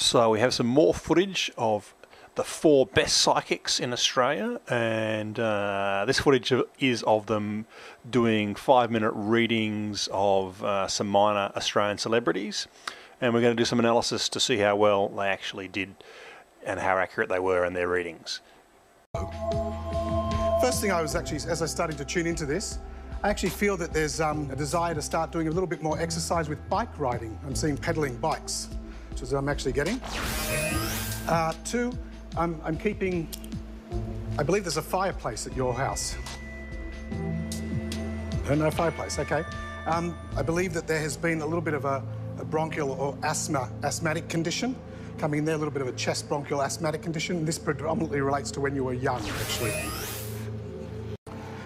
So we have some more footage of the 4 best psychics in Australia, and this footage is of them doing 5-minute readings of some minor Australian celebrities, and we're going to do some analysis to see how well they actually did and how accurate they were in their readings. First thing I was actually, as I started to tune into this, I actually feel that there's a desire to start doing a little bit more exercise with bike riding. I'm seeing pedaling bikes, which is what I'm actually getting. 2, I'm keeping, I believe there's a fireplace at your house. No fireplace, okay. I believe that there has been a little bit of a bronchial or asthmatic condition coming in there, a little bit of a chest bronchial asthmatic condition. This predominantly relates to when you were young, actually.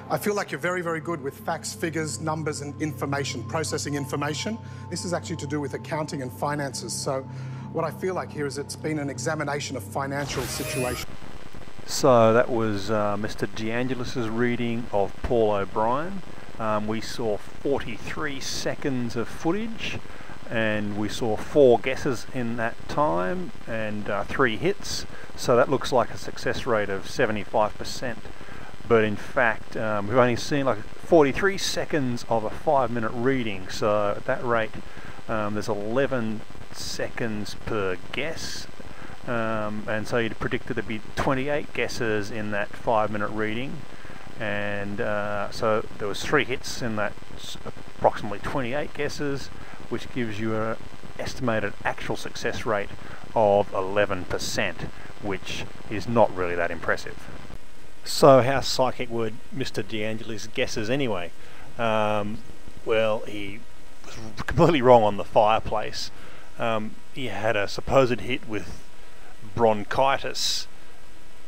I feel like you're very, very good with facts, figures, numbers, and information, processing information. This is actually to do with accounting and finances. So what I feel like here is it's been an examination of financial situation. So that was Mr. DeAngelis' reading of Paul O'Brien. We saw 43 seconds of footage, and we saw 4 guesses in that time and 3 hits. So that looks like a success rate of 75%. But in fact, we've only seen like 43 seconds of a 5-minute reading. So at that rate, there's 11 seconds per guess. And so you'd predicted there'd be 28 guesses in that 5-minute reading. And so there was 3 hits in that approximately 28 guesses, which gives you an estimated actual success rate of 11%, which is not really that impressive. So how psychic were Mr. DeAngelis' guesses anyway? Well, he was completely wrong on the fireplace. He had a supposed hit with bronchitis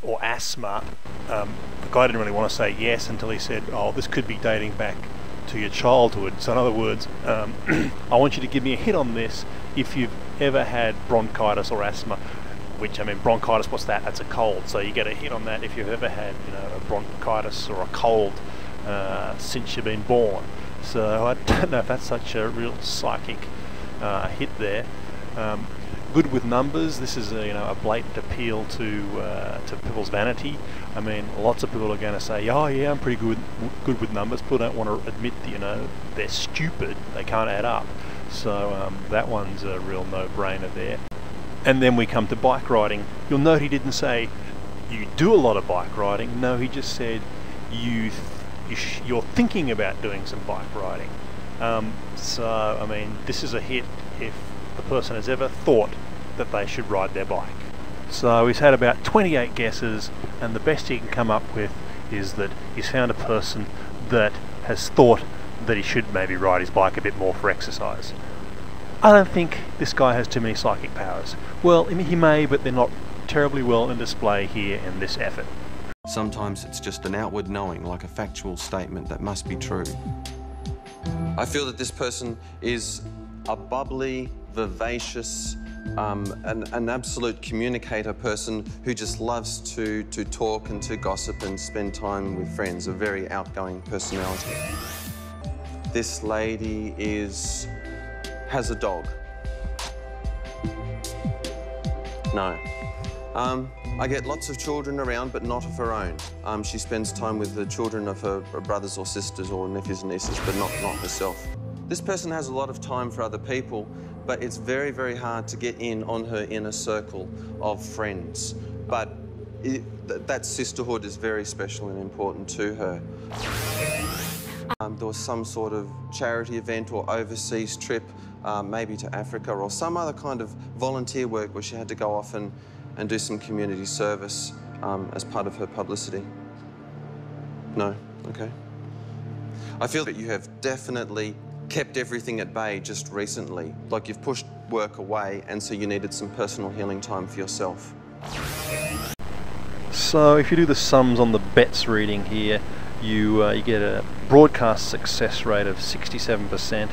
or asthma. The guy didn't really want to say yes until he said, oh, this could be dating back to your childhood. So in other words, I want you to give me a hit on this if you've ever had bronchitis or asthma. Which, I mean, bronchitis, what's that? That's a cold. So you get a hit on that if you've ever had, you know, a bronchitis or a cold since you've been born. So I don't know if that's such a real psychic hit there. Good with numbers. This is a blatant appeal to people's vanity. I mean, lots of people are going to say, oh yeah, I'm pretty good with numbers. People don't want to admit that, they're stupid. They can't add up. So that one's a real no-brainer there. And then we come to bike riding. You'll note he didn't say you do a lot of bike riding. No, he just said you're thinking about doing some bike riding. So I mean, this is a hit if the person has ever thought that they should ride their bike. So he's had about 28 guesses, and the best he can come up with is that he's found a person that has thought that he should maybe ride his bike a bit more for exercise. I don't think this guy has too many psychic powers. Well, he may, but they're not terribly well in display here in this effort. Sometimes it's just an outward knowing, like a factual statement that must be true. I feel that this person is a bubbly, vivacious, an absolute communicator person who just loves to talk and to gossip and spend time with friends, a very outgoing personality. This lady has a dog. No. I get lots of children around, but not of her own. She spends time with the children of her brothers or sisters or nephews and nieces, but not herself. This person has a lot of time for other people, but it's very, very hard to get in on her inner circle of friends. But that sisterhood is very special and important to her. There was some sort of charity event or overseas trip, maybe to Africa or some other kind of volunteer work where she had to go off and do some community service as part of her publicity. No? Okay. I feel that you have definitely kept everything at bay just recently. Like you've pushed work away, and so you needed some personal healing time for yourself. So if you do the sums on the bets reading here, you get a broadcast success rate of 67%.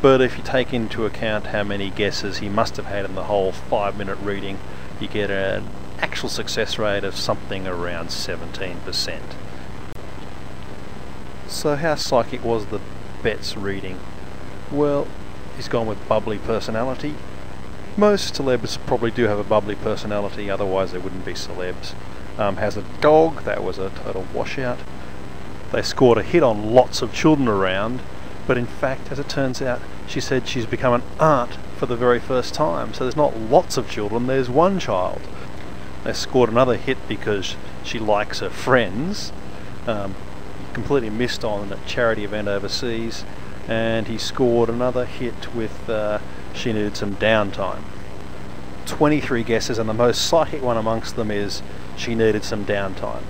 But if you take into account how many guesses he must have had in the whole 5-minute reading, you get an actual success rate of something around 17%. So how psychic was the Bet's reading? Well, he's gone with bubbly personality. Most celebs probably do have a bubbly personality, otherwise they wouldn't be celebs. Has a dog, that was a total washout. They scored a hit on lots of children around, but in fact, as it turns out, she said she's become an aunt for the very first time, so there's not lots of children, there's one child. They scored another hit because she likes her friends. Completely missed on a charity event overseas, and he scored another hit with she needed some downtime. 23 guesses, and the most psychic one amongst them is she needed some downtime.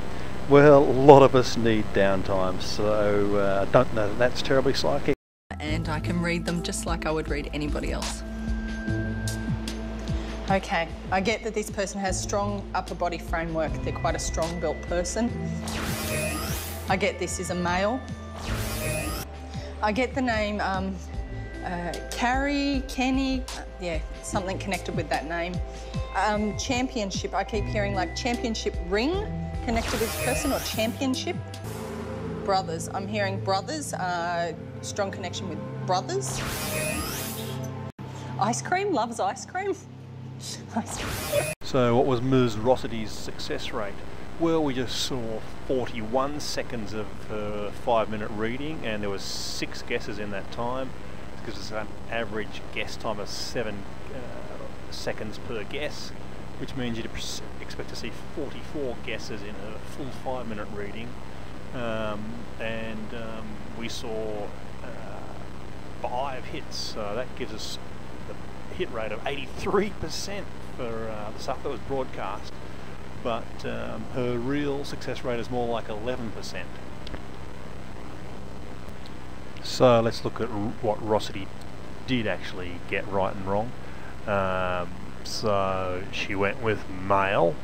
Well, a lot of us need downtime, so don't know that that's terribly psychic. And I can read them just like I would read anybody else. Okay, I get that this person has strong upper body framework. They're quite a strong built person. I get this is a male. I get the name Karrie, Kenny, yeah, something connected with that name. Championship, I keep hearing like championship ring connected with this person, or championship. Brothers, I'm hearing brothers, strong connection with brothers. Ice cream, loves ice cream. So what was Ms. Rossity's success rate? Well, we just saw 41 seconds of 5-minute reading, and there was 6 guesses in that time. It gives us an average guess time of 7 seconds per guess, which means you'd expect to see 44 guesses in a full 5-minute reading. We saw 5 hits, so that gives us the hit rate of 83% for the stuff that was broadcast. But her real success rate is more like 11%. So let's look at what Rossity did actually get right and wrong. So she went with male,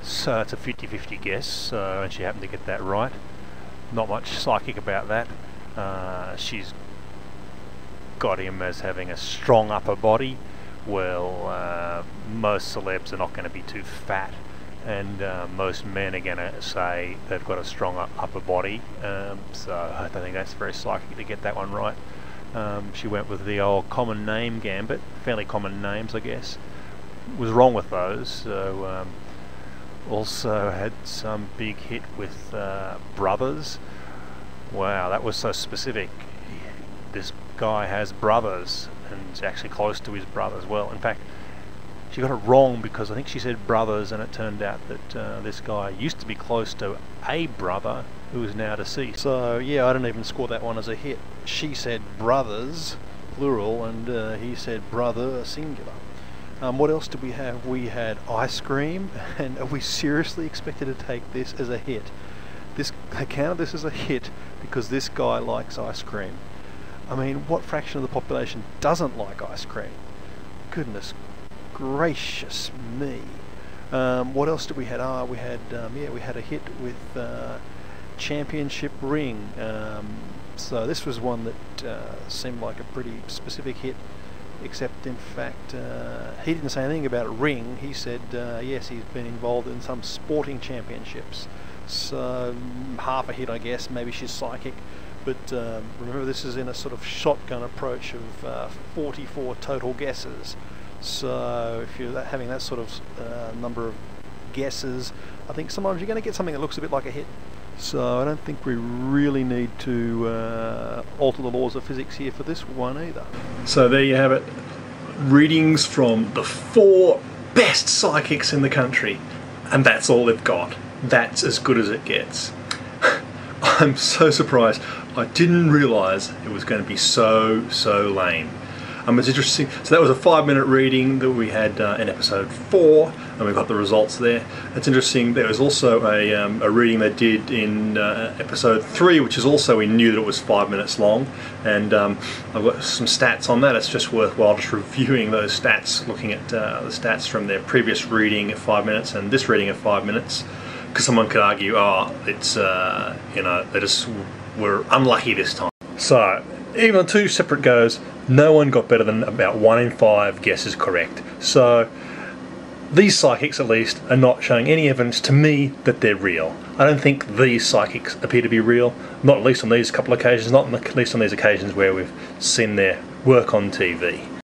so it's a 50-50 guess, and she happened to get that right. Not much psychic about that. She's got him as having a strong upper body. Well, most celebs are not going to be too fat, and most men are going to say they've got a strong upper body, so I don't think that's very psychic to get that one right. She went with the old common name gambit, fairly common names I guess. Was wrong with those, so also had some big hit with brothers. Wow, that was so specific. This guy has brothers, and is actually close to his brothers. Well, in fact, she got it wrong because I think she said brothers, and it turned out that this guy used to be close to a brother who is now deceased. So yeah, I didn't even score that one as a hit. She said brothers, plural, and he said brother, singular. What else did we have? We had ice cream, and are we seriously expected to take this as a hit? I counted this as a hit because this guy likes ice cream. I mean, what fraction of the population doesn't like ice cream? Goodness gracious me. What else did we had? We had a hit with championship ring. So this was one that seemed like a pretty specific hit, except in fact he didn't say anything about a ring. He said yes, he's been involved in some sporting championships. So half a hit I guess, maybe she's psychic. But remember, this is in a sort of shotgun approach of 44 total guesses. So if you're having that sort of number of guesses, I think sometimes you're going to get something that looks a bit like a hit. So I don't think we really need to alter the laws of physics here for this one either. So there you have it. Readings from the 4 best psychics in the country. And that's all they've got. That's as good as it gets. I'm so surprised. I didn't realise it was going to be so lame. It's interesting. So that was a 5-minute reading that we had in episode 4, and we got the results there. It's interesting. There was also a reading they did in episode 3, which is also, we knew that it was 5 minutes long, and I've got some stats on that. It's just worthwhile just reviewing those stats, looking at the stats from their previous reading at 5 minutes and this reading at 5 minutes. Because someone could argue, oh, it's they just were unlucky this time. So even on 2 separate goes, no one got better than about 1 in 5 guesses correct. So these psychics, at least, are not showing any evidence to me that they're real. I don't think these psychics appear to be real, not at least on these couple of occasions, not at least on these occasions where we've seen their work on TV.